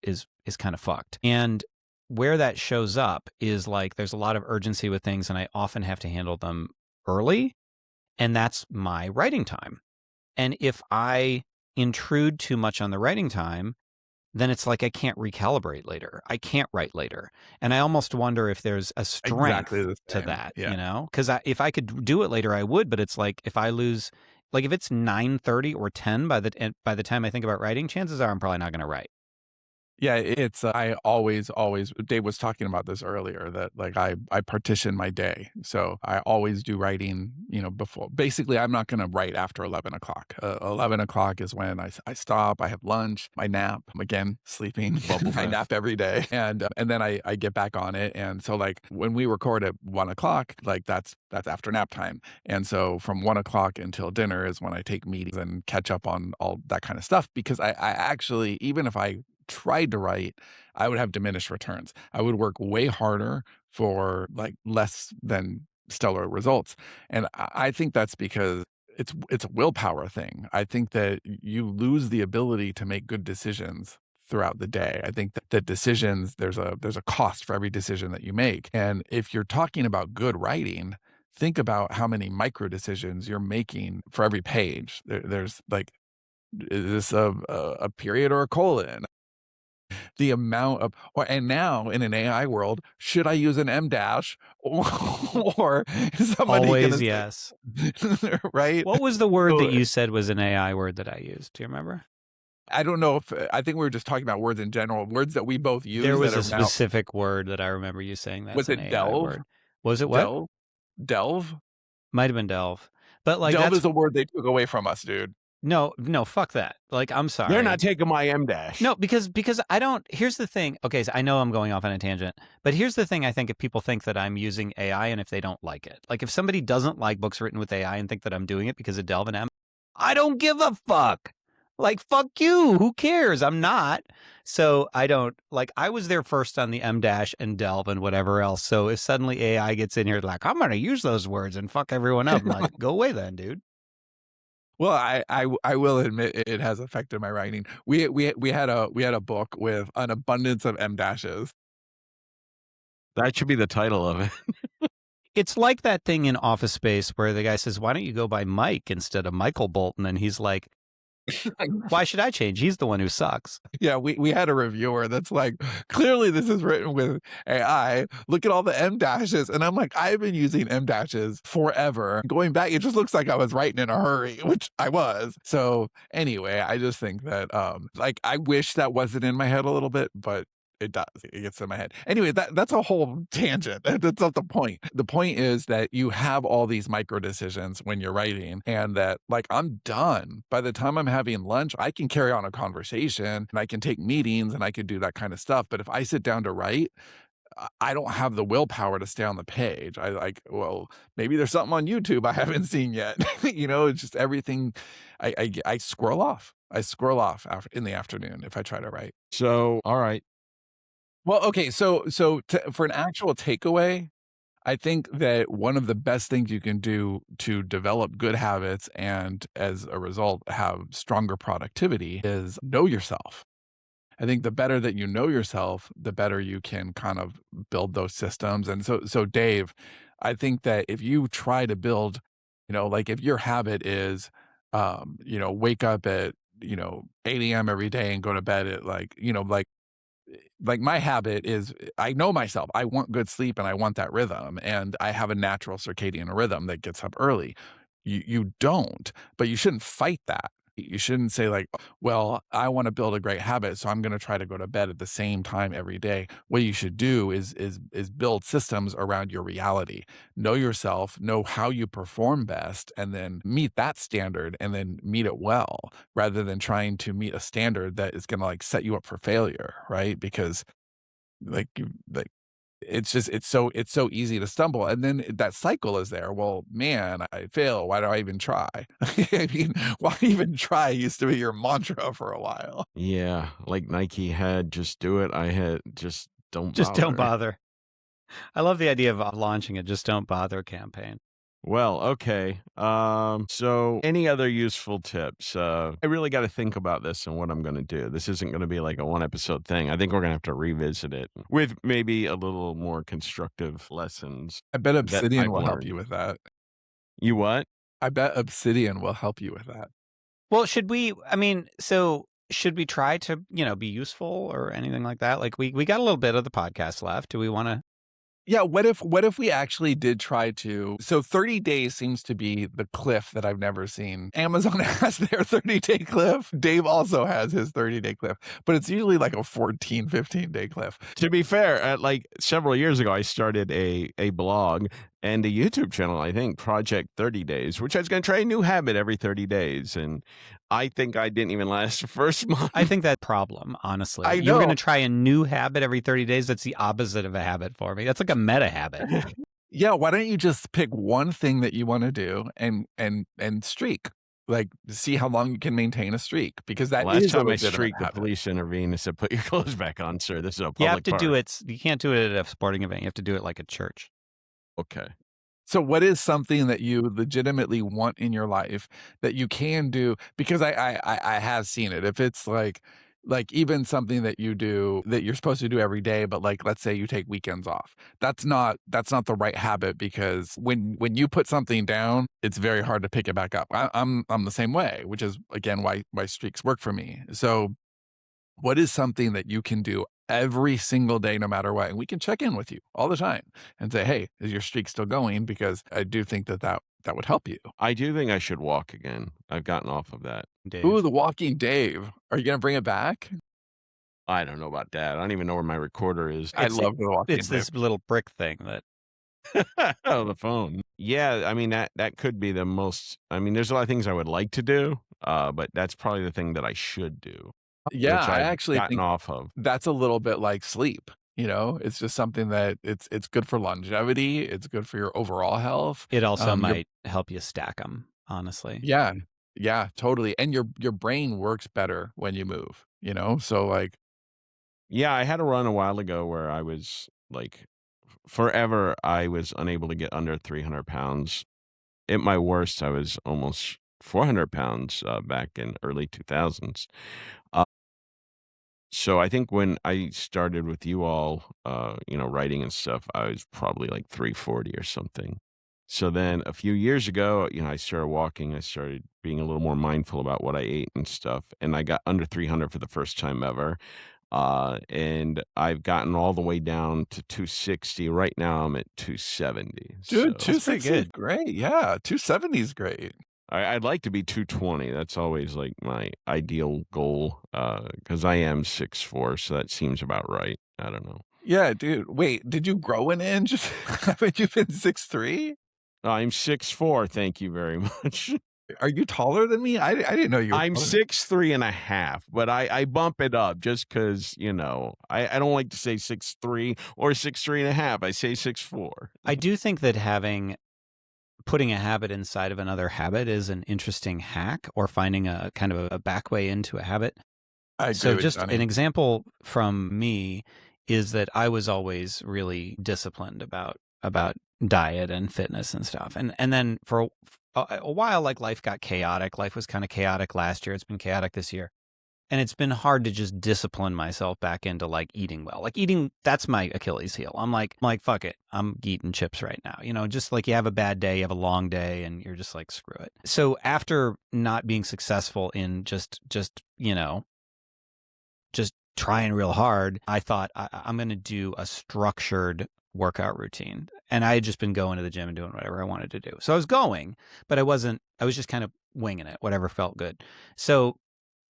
kind of fucked. And where that shows up is, like, there's a lot of urgency with things, and I often have to handle them early, and that's my writing time. And if I intrude too much on the writing time, then it's like I can't recalibrate later. I can't write later. And I almost wonder if there's a strength Exactly the to same. that, Yeah. Because if I could do it later, I would. But it's like, if I lose, like, if it's 9:30 or 10 by the time I think about writing, chances are I'm probably not going to write. Yeah, it's I always Dave was talking about this earlier that like I partition my day. So I always do writing, before. Basically, I'm not going to write after 11 o'clock. 11 o'clock is when I stop, I have lunch, I nap, again, sleeping. Bubble I bath. nap every day. And then I get back on it. And so like when we record at 1 o'clock, like that's after nap time. And so from 1 o'clock until dinner is when I take meetings and catch up on all that kind of stuff. Because I actually, even if I tried to write, I would have diminished returns. I would work way harder for like less than stellar results. And I think that's because it's a willpower thing. I think that you lose the ability to make good decisions throughout the day. I think that decisions, there's a cost for every decision that you make. And if you're talking about good writing, think about how many micro decisions you're making for every page. There's like, is this a period or a colon? The amount of and now in an AI world, should I use an M dash or is somebody Always gonna yes. say right? What was the word that So, you said was an AI word that I used? Do you remember? I don't know if I think we were just talking about words in general, words that we both use There was that a are now. specific word that I remember you saying that's Was an it AI delve? word. Was it what? Delve? Delve? Might have been delve. But like Delve that's is a word they took away from us, dude. no, fuck that. Like I'm They're not sorry. taking my M dash. No, because I don't. Here's the thing. Okay, so I know I'm going off on a tangent, but here's the thing. I think if people think that I'm using AI and if they don't like it, like if somebody doesn't like books written with AI and think that I'm doing it because of Delve and M, I don't give a fuck. Like fuck you. Who cares? I'm not. So I don't like. I was there first on the M dash and Delve and whatever else. So if suddenly AI gets in here like I'm gonna use those words and fuck everyone up, I'm like, go away then, dude. Well, I will admit it has affected my writing. We had a book with an abundance of M dashes. That should be the title of it. It's like that thing in Office Space where the guy says, "Why don't you go by Mike instead of Michael Bolton?" And he's like, "Why should I change? He's the one who sucks." Yeah, we had a reviewer that's like, clearly this is written with AI. Look at all the M dashes. And I'm like, I've been using M dashes forever. Going back, it just looks like I was writing in a hurry, which I was. So anyway, I just think that like I wish that wasn't in my head a little bit, but it does. It gets in my head. Anyway, that's a whole tangent. That's not the point. The point is that you have all these micro decisions when you're writing, and that like I'm done. By the time I'm having lunch, I can carry on a conversation and I can take meetings and I can do that kind of stuff. But if I sit down to write, I don't have the willpower to stay on the page. I like, well, maybe there's something on YouTube I haven't seen yet. It's just everything. I scroll off. I scroll off in the afternoon if I try to write. So, all right. Well, okay, for an actual takeaway, I think that one of the best things you can do to develop good habits and as a result have stronger productivity is know yourself. I think the better that you know yourself, the better you can kind of build those systems. And so Dave, I think that if you try to build, like if your habit is, wake up at, 8 a.m. every day and go to bed at like my habit is I know myself. I want good sleep and I want that rhythm. And I have a natural circadian rhythm that gets up early. You don't, but you shouldn't fight that. You shouldn't say like, well, I want to build a great habit, so I'm going to try to go to bed at the same time every day. What you should do is build systems around your reality. Know yourself, know how you perform best, and then meet that standard and then meet it well, rather than trying to meet a standard that is going to like set you up for failure, right? Because like it's so easy to stumble, and then that cycle is there. Well, man, I fail. Why do I even try? I mean, why even try used to be your mantra for a while. Yeah, like Nike had just do it. I had just don't Just don't bother. bother. I love the idea of launching a "Just Don't Bother" campaign. Well, okay. So any other useful tips? I really got to think about this and what I'm going to do. This isn't going to be like a one episode thing. I think we're going to have to revisit it with maybe a little more constructive lessons I bet that Obsidian I've will help learned. you with that. You what? I bet Obsidian will help you with that. Well, should we? I mean, so should we try to be useful or anything like that? Like we got a little bit of the podcast left. Do we want to? Yeah, what if we actually did try to, so 30 days seems to be the cliff that I've never seen. Amazon has their 30-day cliff. Dave also has his 30-day cliff, but it's usually like a 14, 15-day cliff. To be fair, like several years ago, I started a blog and a YouTube channel, I think, Project 30 Days, which I was going to try a new habit every 30 days. And I think I didn't even last the first month. I think that problem, honestly. I You were going to know. try a new habit every 30 days. That's the opposite of a habit for me. That's like a meta habit. Yeah, why don't you just pick one thing that you want to do and streak? Like, see how long you can maintain a streak, because that Last is a time I legitimate streaked, the habit. police intervened and said, "Put your clothes back on, sir. This is a You have public to park." do it. You can't do it at a sporting event. You have to do it like a church. Okay. So what is something that you legitimately want in your life that you can do? Because I have seen it. If it's like even something that you do that you're supposed to do every day, but like let's say you take weekends off. That's not the right habit, because when you put something down, it's very hard to pick it back up. I'm the same way, which is again why streaks work for me. So what is something that you can do every single day, no matter what? And we can check in with you all the time and say, hey, is your streak still going? Because I do think that would help you. I do think I should walk again. I've gotten off of that. Dave. Ooh, the walking Dave. Are you going to bring it back? I don't know about that. I don't even know where my recorder is. I love the walking It's Dave. this little brick thing that Oh, the phone. Yeah, I mean that could be the most. I mean, there's a lot of things I would like to do, but that's probably the thing that I should do, Yeah, which I I've actually gotten think off of. that's a little bit like sleep. It's just something that it's good for longevity. It's good for your overall health. it also Your might help you stack them, honestly. Yeah. Yeah, totally. And your brain works better when you move. So like, Yeah, I had a run a while ago where I was like, forever, I was unable to get under 300 pounds. At my worst, I was almost 400 pounds back in early 2000s. So I think when I started with you all, writing and stuff, I was probably like 340 or something. So then a few years ago, I started walking. I started being a little more mindful about what I ate and stuff, and I got under 300 for the first time ever. And I've gotten all the way down to 260. Right now, I'm at 270. dude, So That's pretty 260 is good. great. Yeah, 270 is great. I'd like to be 220. That's always like my ideal goal. Because I am 6'4", so that seems about right. I don't know. Yeah, dude. Wait, did you grow an inch? Haven't you been 6'3"? I'm 6'4". Thank you very much. Are you taller than me? I didn't know you were I'm taller. 6'3.5", but I bump it up just because I don't like to say 6'3" or 6'3.5". I say 6'4". I do think that putting a habit inside of another habit is an interesting hack, or finding a kind of a back way into a habit. I agree So with just Johnny. an example from me is that I was always really disciplined about diet and fitness and stuff. And then for a while, like, life got chaotic. Life was kind of chaotic last year. It's been chaotic this year. And it's been hard to just discipline myself back into like eating well. Like, eating, that's my Achilles heel. I'm like, fuck it. I'm eating chips right now. Just like, you have a bad day, you have a long day, and you're just like, screw it. So after not being successful in just trying real hard, I thought I'm going to do a structured workout routine. And I had just been going to the gym and doing whatever I wanted to do. So I was going, but I was just kind of winging it, whatever felt good. So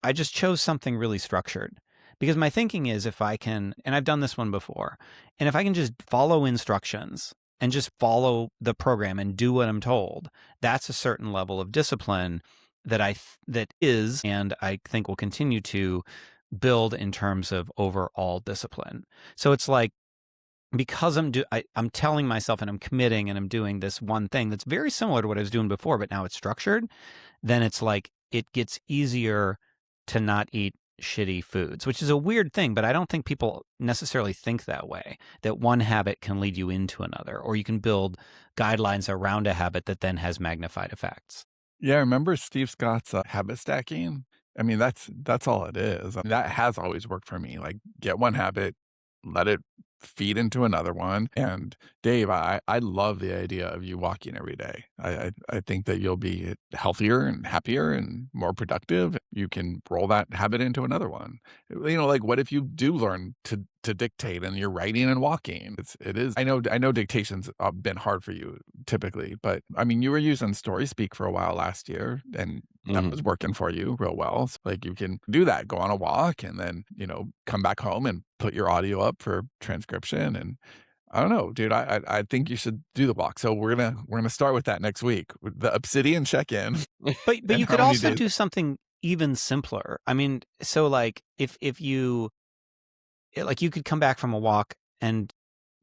I just chose something really structured, because my thinking is, if I can, and I've done this one before, and if I can just follow instructions and just follow the program and do what I'm told, that's a certain level of discipline that is, and I think will continue to build in terms of overall discipline. So it's like, because I'm telling myself and I'm committing and I'm doing this one thing that's very similar to what I was doing before, but now it's structured, then it's like, it gets easier to not eat shitty foods, which is a weird thing, but I don't think people necessarily think that way, that one habit can lead you into another, or you can build guidelines around a habit that then has magnified effects. Yeah, remember Steve Scott's habit stacking? I mean, that's all it is. That has always worked for me. Like, get one habit, let it feed into another one. And Dave, I love the idea of you walking every day. I think that you'll be healthier and happier and more productive. You can roll that habit into another one. Like what if you do learn to dictate and you're writing and walking? It is. I know dictation's been hard for you typically, but I mean, you were using StorySpeak for a while last year, and that was working for you real well. So like you can do that, go on a walk, and then come back home and put your audio up for transcription. And I don't know, dude. I think you should do the walk. So we're gonna start with that next week, with the Obsidian check-in. But you could also do something even simpler. I mean, so like if you you could come back from a walk and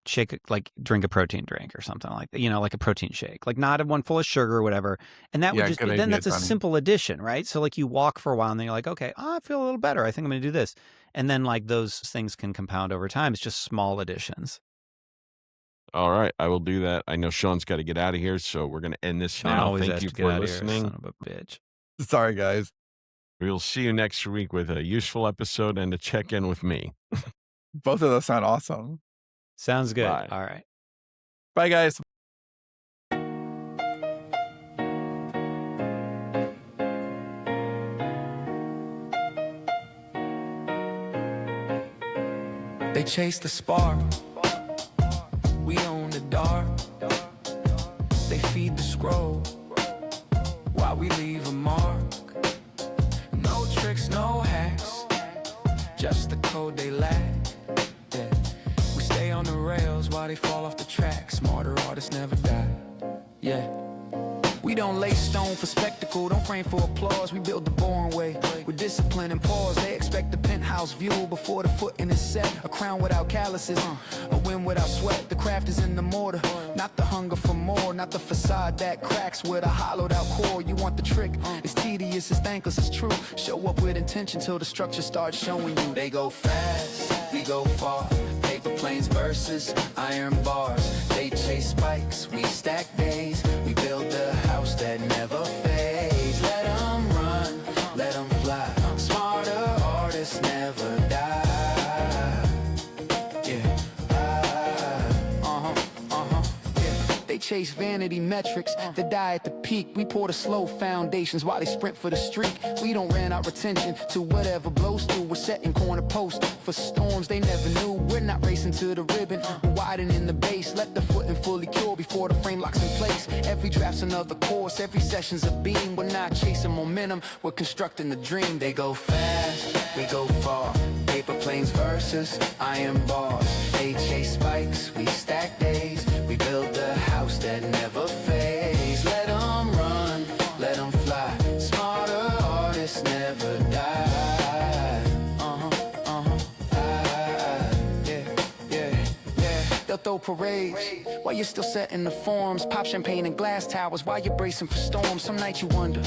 drink a protein drink or something like that, like a protein shake, like not one full of sugar or whatever. And that would just then that's a simple addition, right? So like you walk for a while and then you're like, okay, I feel a little better. I think I'm going to do this. And then like those things can compound over time. It's just small additions. All right, I will do that. I know Sean's got to get out of here, so we're going to end this Sean now. always Thank has you to get for out of here, listening. son of a bitch. Sorry, guys. We'll see you next week with a useful episode and a check-in with me. Both of those sound awesome. Sounds good. Bye. All right. Bye, guys. They chase the spark, we own the dark. They feed the scroll while we leave a mark. No tricks, no hacks, just the code they lack. Yeah. We stay on the rails while they fall off the track. Smarter artists never die. Yeah. We don't lay stone for spectacle, don't frame for applause. We build the boring way with discipline and pause. They expect the penthouse view before the footing is set. A crown without calluses, a win without sweat. The craft is in the mortar, not the hunger for more. Not the facade that cracks with a hollowed out core. You want the trick, it's tedious, it's thankless, it's true. Show up with intention till the structure starts showing you. They go fast, we go far. Paper planes versus iron bars. They chase spikes, we stack days. We build the house that never fades. Let them run, let them fly. Smarter artists never die. Yeah. Yeah. They chase vanity metrics that die at the peak. We pour the slow foundations while they sprint for the streak. We don't rent out retention to whatever blows through. We're setting corner posts for storms they never knew. We're not racing to the ribbon, we're widening the base. Let the footing fully cure before the frame locks in place. Every draft's another course, every session's a beam. We're not chasing momentum, we're constructing the dream. They go fast, we go far. Paper planes versus iron bars. They chase spikes, we stack days. We build the house that never fades. Let them run, let them fly. Smarter artists never die. They'll throw parades while you're still setting the forms. Pop champagne and glass towers while you're bracing for storms. Some nights you wonder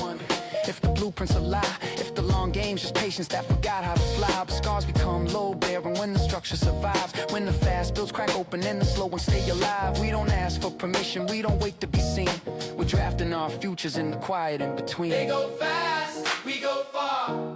if the blueprints a lie, if the long game's just patience that forgot how to fly. But scars become low bearing when the structure survives. When the fast builds crack open and the slow ones stay alive. We don't ask for permission, we don't wait to be seen. We're drafting our futures in the quiet in between. They go fast, we go far.